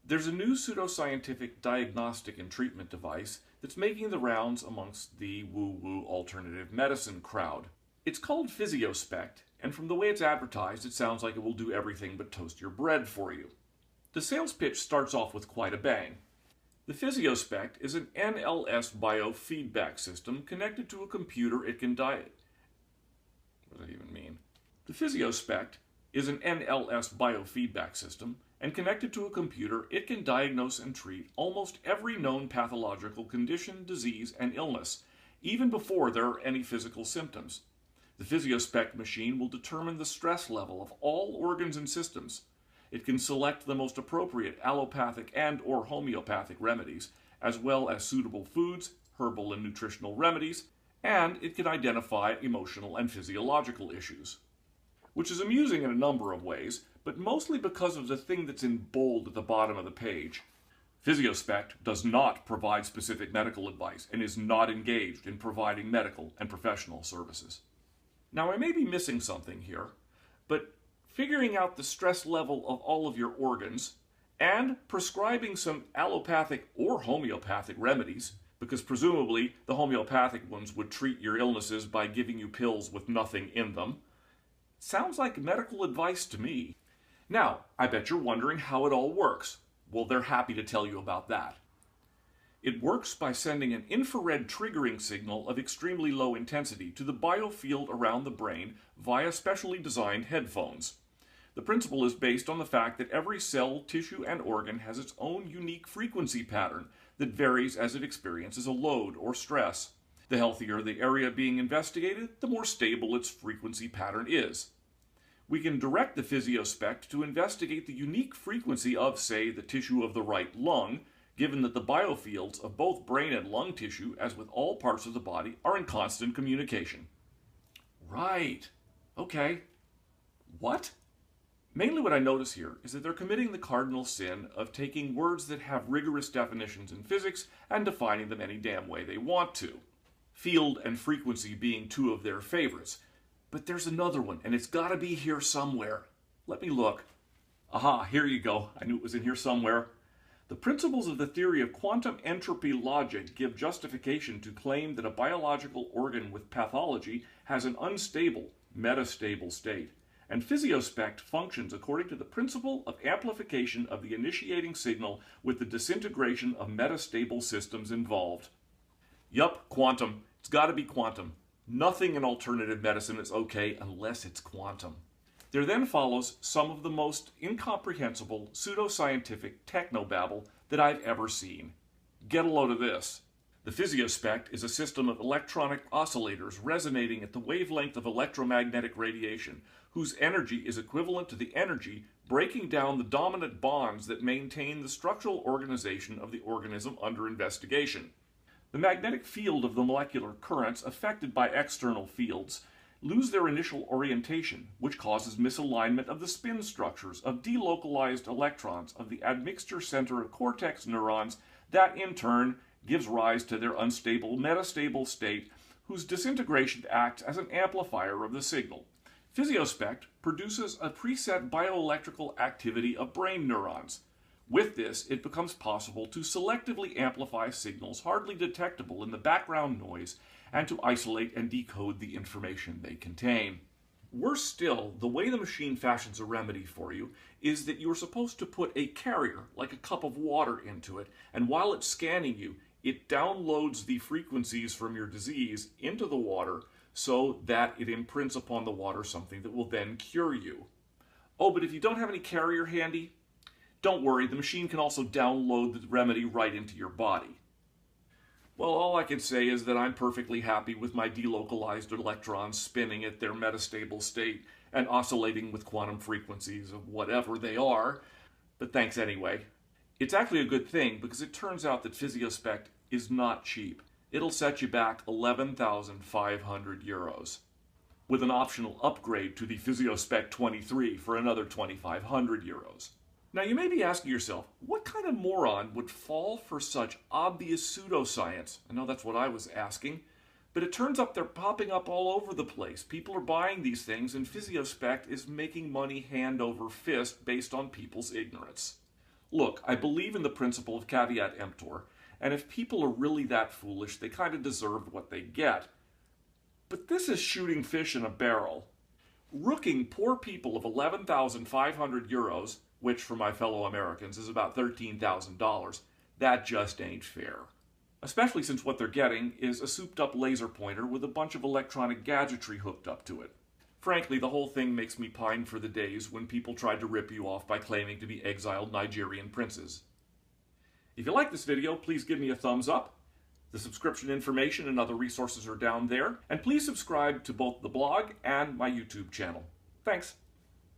There's a new pseudoscientific diagnostic and treatment device that's making the rounds amongst the woo-woo alternative medicine crowd. It's called PhysioSpect, and from the way it's advertised, it sounds like it will do everything but toast your bread for you. The sales pitch starts off with quite a bang. The PhysioSpect is an NLS biofeedback system connected to a computer What does that even mean? The PhysioSpect is an NLS biofeedback system, and connected to a computer, it can diagnose and treat almost every known pathological condition, disease, and illness, even before there are any physical symptoms. The PhysioSpect machine will determine the stress level of all organs and systems. It can select the most appropriate allopathic and/or homeopathic remedies, as well as suitable foods, herbal and nutritional remedies, and it can identify emotional and physiological issues. Which is amusing in a number of ways, but mostly because of the thing that's in bold at the bottom of the page. PhysioSpect does not provide specific medical advice and is not engaged in providing medical and professional services. Now, I may be missing something here, but figuring out the stress level of all of your organs and prescribing some allopathic or homeopathic remedies, because presumably the homeopathic ones would treat your illnesses by giving you pills with nothing in them, sounds like medical advice to me. Now, I bet you're wondering how it all works. Well, they're happy to tell you about that. It works by sending an infrared triggering signal of extremely low intensity to the biofield around the brain via specially designed headphones. The principle is based on the fact that every cell, tissue, and organ has its own unique frequency pattern that varies as it experiences a load or stress. The healthier the area being investigated, the more stable its frequency pattern is. We can direct the PhysioSpect to investigate the unique frequency of, say, the tissue of the right lung, given that the biofields of both brain and lung tissue, as with all parts of the body, are in constant communication. Right. Okay. What? Mainly what I notice here is that they're committing the cardinal sin of taking words that have rigorous definitions in physics and defining them any damn way they want to. Field and frequency being two of their favorites. But there's another one, and it's got to be here somewhere. Let me look. Aha, here you go. I knew it was in here somewhere. The principles of the theory of quantum entropy logic give justification to claim that a biological organ with pathology has an unstable, metastable state, and PhysioSpect functions according to the principle of amplification of the initiating signal with the disintegration of metastable systems involved. Yup, quantum. It's got to be quantum. Nothing in alternative medicine is okay unless it's quantum. There then follows some of the most incomprehensible pseudoscientific technobabble that I've ever seen. Get a load of this. The PhysioSpect is a system of electronic oscillators resonating at the wavelength of electromagnetic radiation, whose energy is equivalent to the energy breaking down the dominant bonds that maintain the structural organization of the organism under investigation. The magnetic field of the molecular currents affected by external fields lose their initial orientation, which causes misalignment of the spin structures of delocalized electrons of the admixture center of cortex neurons that, in turn, gives rise to their unstable metastable state, whose disintegration acts as an amplifier of the signal. PhysioSpect produces a preset bioelectrical activity of brain neurons. With this, it becomes possible to selectively amplify signals hardly detectable in the background noise and to isolate and decode the information they contain. Worse still, the way the machine fashions a remedy for you is that you are supposed to put a carrier, like a cup of water, into it, and while it's scanning you, it downloads the frequencies from your disease into the water so that it imprints upon the water something that will then cure you. Oh, but if you don't have any carrier handy, don't worry, the machine can also download the remedy right into your body. Well, all I can say is that I'm perfectly happy with my delocalized electrons spinning at their metastable state and oscillating with quantum frequencies of whatever they are, but thanks anyway. It's actually a good thing because it turns out that PhysioSpect is not cheap. It'll set you back 11,500 euros, with an optional upgrade to the PhysioSpect 23 for another 2,500 euros. Now you may be asking yourself, what kind of moron would fall for such obvious pseudoscience? I know that's what I was asking, but it turns up they're popping up all over the place. People are buying these things, and PhysioSpect is making money hand over fist based on people's ignorance. Look, I believe in the principle of caveat emptor, and if people are really that foolish, they kind of deserve what they get. But this is shooting fish in a barrel. Rooking poor people of 11,500 euros, which for my fellow Americans is about $13,000, that just ain't fair. Especially since what they're getting is a souped-up laser pointer with a bunch of electronic gadgetry hooked up to it. Frankly, the whole thing makes me pine for the days when people tried to rip you off by claiming to be exiled Nigerian princes. If you like this video, please give me a thumbs up. The subscription information and other resources are down there. And please subscribe to both the blog and my YouTube channel. Thanks.